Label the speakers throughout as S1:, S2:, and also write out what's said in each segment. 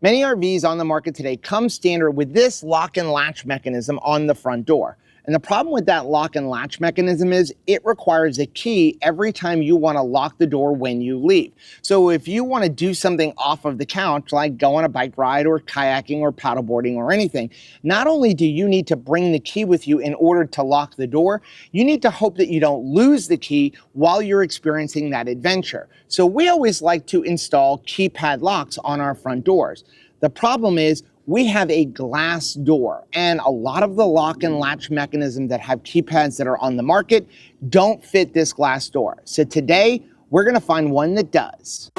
S1: Many RVs on the market today come standard with this lock and latch mechanism on the front door. And the problem with that lock and latch mechanism is it requires a key every time you want to lock the door when you leave. So if you want to do something off of the couch, like go on a bike ride or kayaking or paddleboarding or anything, not only do you need to bring the key with you in order to lock the door, you need to hope that you don't lose the key while you're experiencing that adventure. So we always like to install keypad locks on our front doors. The problem is we have a glass door, and a lot of the lock and latch mechanisms that have keypads that are on the market don't fit this glass door. So today we're going to find one that does.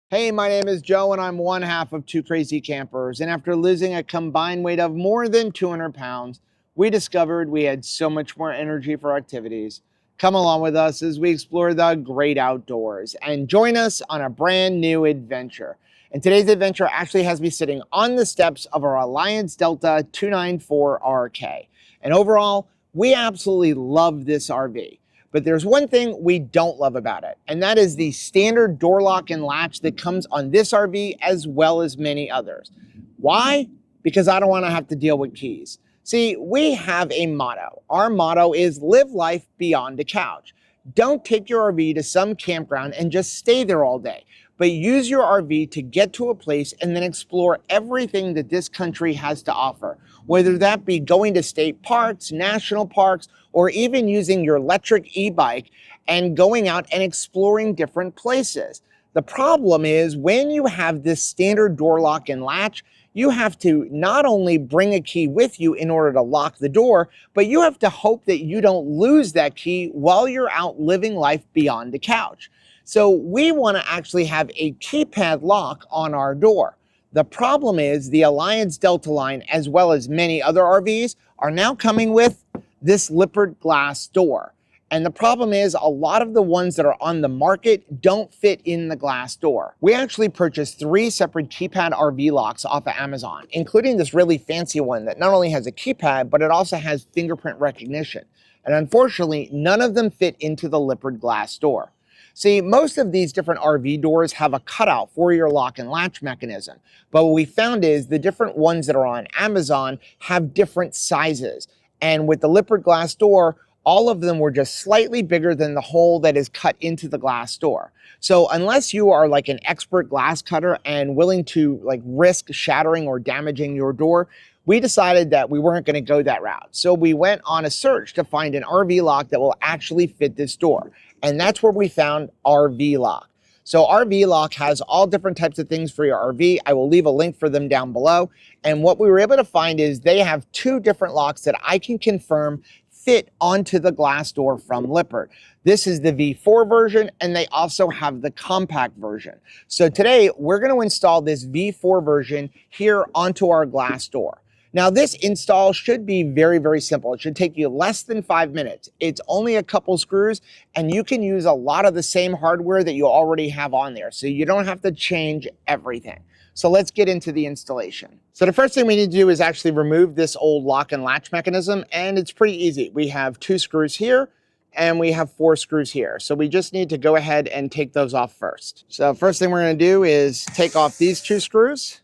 S1: Hey, my name is Joe and I'm one half of two crazy campers. And after losing a combined weight of more than 200 pounds, we discovered we had so much more energy for activities. Come along with us as we explore the great outdoors and join us on a brand new adventure. And today's adventure actually has me sitting on the steps of our Alliance Delta 294RK. And overall, we absolutely love this RV. But there's one thing we don't love about it, and that is the standard door lock and latch that comes on this RV as well as many others. Why? Because I don't want to have to deal with keys. See, we have a motto. Our motto is live life beyond the couch. Don't take your RV to some campground and just stay there all day, but use your RV to get to a place and then explore everything that this country has to offer, whether that be going to state parks, national parks, or even using your electric e-bike and going out and exploring different places. The problem is when you have this standard door lock and latch, you have to not only bring a key with you in order to lock the door, but you have to hope that you don't lose that key while you're out living life beyond the couch. So we want to actually have a keypad lock on our door. The problem is the Alliance Delta line, as well as many other RVs, are now coming with this lippered glass door. And the problem is a lot of the ones that are on the market don't fit in the glass door. We actually purchased 3 separate keypad RV locks off of Amazon, including this really fancy one that not only has a keypad, but it also has fingerprint recognition. And unfortunately, none of them fit into the lippered glass door. See, most of these different RV doors have a cutout for your lock and latch mechanism. But what we found is the different ones that are on Amazon have different sizes. And with the lippered glass door, all of them were just slightly bigger than the hole that is cut into the glass door. So unless you are like an expert glass cutter and willing to risk shattering or damaging your door, we decided that we weren't going to go that route. So we went on a search to find an RV lock that will actually fit this door. And that's where we found RV Lock. So RV Lock has all different types of things for your RV. I will leave a link for them down below. And what we were able to find is they have 2 different locks that I can confirm fit onto the glass door from Lippert. This is the V4 version, and they also have the compact version. So today we're going to install this V4 version here onto our glass door. Now this install should be very, very simple. It should take you less than 5 minutes. It's only a couple screws and you can use a lot of the same hardware that you already have on there. So you don't have to change everything. So let's get into the installation. So the first thing we need to do is actually remove this old lock and latch mechanism, and it's pretty easy. We have 2 screws here and we have 4 screws here. So we just need to go ahead and take those off first. So first thing we're going to do is take off these 2 screws.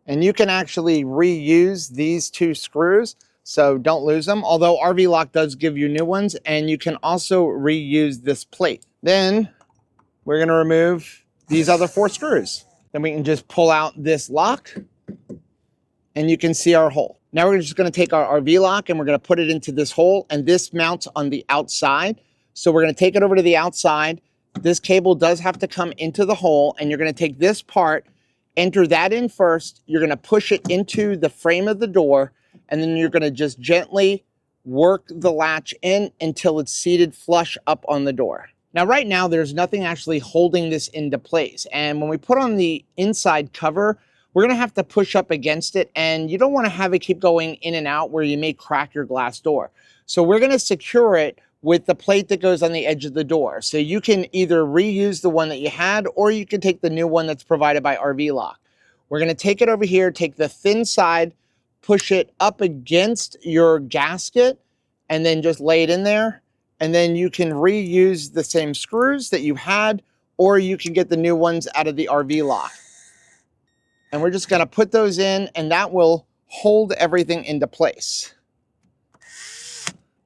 S1: And you can actually reuse these 2 screws, so don't lose them. Although RV Lock does give you new ones, and you can also reuse this plate. Then we're going to remove these other 4 screws. Then we can just pull out this lock, and you can see our hole. Now we're just going to take our RV Lock and we're going to put it into this hole, and this mounts on the outside. So we're going to take it over to the outside. This cable does have to come into the hole, and you're going to take this part, enter that in first, you're going to push it into the frame of the door, and then you're going to just gently work the latch in until it's seated flush up on the door. Now right now there's nothing actually holding this into place, and when we put on the inside cover, we're gonna have to push up against it, and you don't wanna have it keep going in and out where you may crack your glass door. So we're gonna secure it with the plate that goes on the edge of the door. So you can either reuse the one that you had, or you can take the new one that's provided by RV Lock. We're gonna take it over here, take the thin side, push it up against your gasket, and then just lay it in there. And then you can reuse the same screws that you had, or you can get the new ones out of the RV Lock. And we're just gonna put those in, and that will hold everything into place.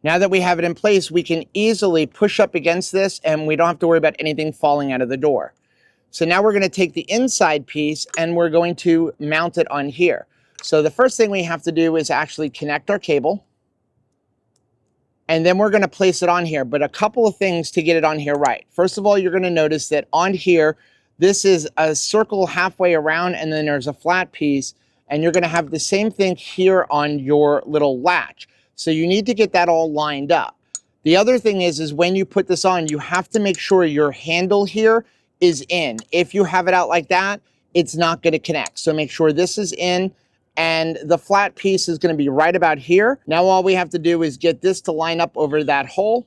S1: Now that we have it in place, we can easily push up against this, and we don't have to worry about anything falling out of the door. So now we're gonna take the inside piece and we're going to mount it on here. So the first thing we have to do is actually connect our cable, and then we're gonna place it on here. But a couple of things to get it on here right. First of all, you're gonna notice that on here, this is a circle halfway around, and then there's a flat piece, and you're gonna have the same thing here on your little latch. So you need to get that all lined up. The other thing is when you put this on, you have to make sure your handle here is in. If you have it out like that, it's not gonna connect. So make sure this is in, and the flat piece is gonna be right about here. Now all we have to do is get this to line up over that hole,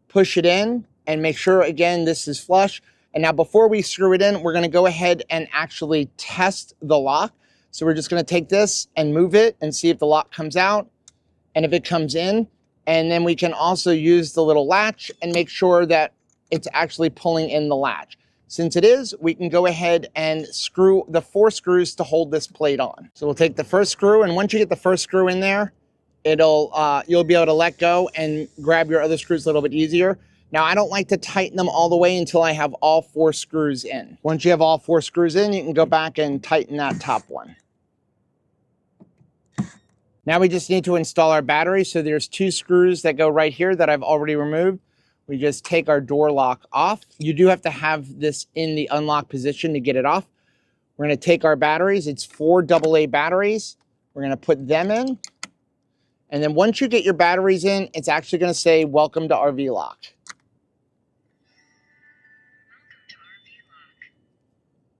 S1: push it in, and make sure, again, this is flush. And now before we screw it in, we're gonna go ahead and actually test the lock. So we're just gonna take this and move it and see if the lock comes out and if it comes in. And then we can also use the little latch and make sure that it's actually pulling in the latch. Since it is, we can go ahead and screw the 4 screws to hold this plate on. So we'll take the first screw, and once you get the first screw in there, you'll be able to let go and grab your other screws a little bit easier. Now, I don't like to tighten them all the way until I have all 4 screws in. Once you have all 4 screws in, you can go back and tighten that top one. Now we just need to install our battery. So there's 2 screws that go right here that I've already removed. We just take our door lock off. You do have to have this in the unlock position to get it off. We're gonna take our batteries. It's 4 AA batteries. We're gonna put them in. And then once you get your batteries in, it's actually gonna say, welcome to RV Lock.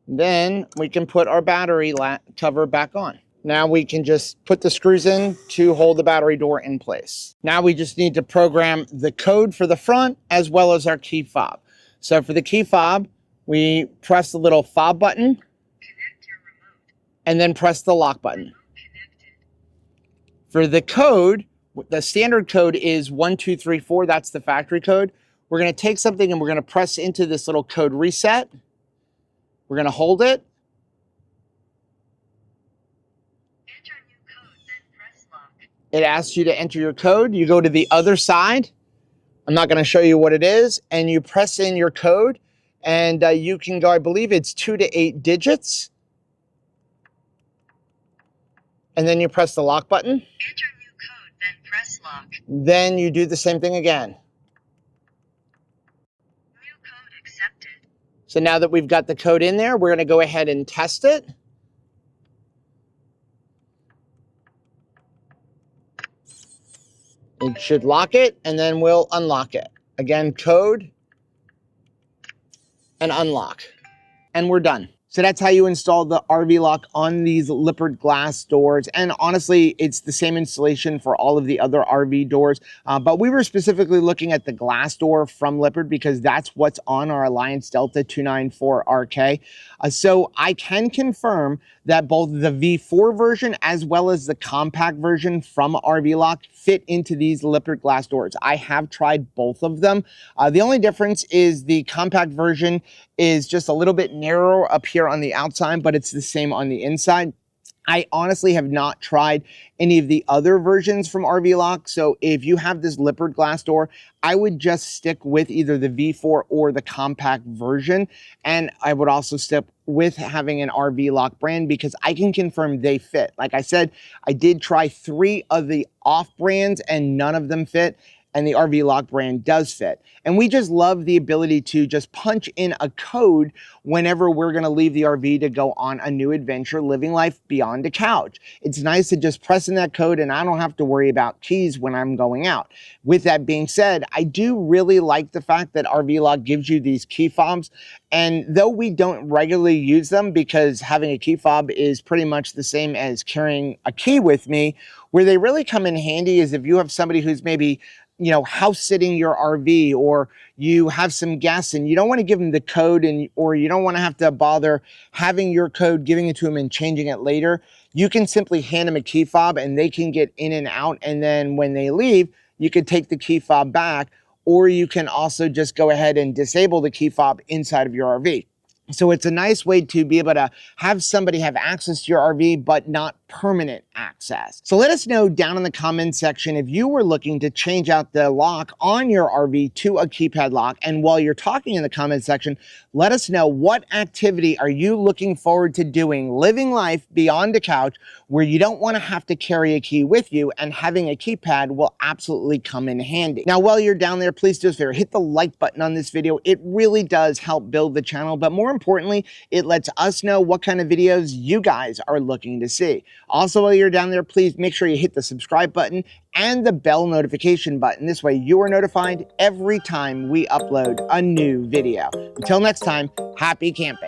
S1: Then we can put our battery cover back on. Now we can just put the screws in to hold the battery door in place. Now we just need to program the code for the front as well as our key fob. So for the key fob, we press the little fob button, and then press the lock button. For the code, the standard code is 1234, that's the factory code. We're gonna take something and we're gonna press into this little code reset. We're gonna hold it. It asks you to enter your code. You go to the other side. I'm not going to show you what it is. And you press in your code. And you can go, I believe it's 2 to 8 digits. And then you press the lock button. Enter new code, then press lock. Then you do the same thing again. New code accepted. So now that we've got the code in there, we're going to go ahead and test it. It should lock it, and then we'll unlock it. Again, code and unlock. And we're done. So that's how you install the RV Lock on these Lippert glass doors. And honestly, it's the same installation for all of the other RV doors. But we were specifically looking at the glass door from Lippert because that's what's on our Alliance Delta 294RK. So I can confirm that both the V4 version as well as the compact version from RV Lock fit into these Lippert glass doors. I have tried both of them. The only difference is the compact version is just a little bit narrower up here on the outside, but it's the same on the inside. I honestly have not tried any of the other versions from RV Lock. So if you have this Lippert glass door, I would just stick with either the V4 or the compact version. And I would also stick with having an RV Lock brand because I can confirm they fit. Like I said, I did try 3 of the off brands and none of them fit. and the RV Lock brand does fit. And we just love the ability to just punch in a code whenever we're gonna leave the RV to go on a new adventure, living life beyond a couch. It's nice to just press in that code and I don't have to worry about keys when I'm going out. With that being said, I do really like the fact that RV Lock gives you these key fobs. And though we don't regularly use them, because having a key fob is pretty much the same as carrying a key with me, where they really come in handy is if you have somebody who's maybe, you know, house sitting your RV, or you have some guests and you don't want to give them the code, and or you don't want to have to bother having your code, giving it to them and changing it later. You can simply hand them a key fob and they can get in and out. And then when they leave, you could take the key fob back, or you can also just go ahead and disable the key fob inside of your RV. So it's a nice way to be able to have somebody have access to your RV, but not permanent access. So let us know down in the comments section if you were looking to change out the lock on your RV to a keypad lock. And while you're talking in the comments section, let us know, what activity are you looking forward to doing, living life beyond a couch, where you don't want to have to carry a key with you, and having a keypad will absolutely come in handy. Now, while you're down there, please do us a favor, hit the like button on this video. It really does help build the channel, but more importantly, it lets us know what kind of videos you guys are looking to see. Also, while you're down there, please make sure you hit the subscribe button and the bell notification button. This way you are notified every time we upload a new video. Until next time, happy camping.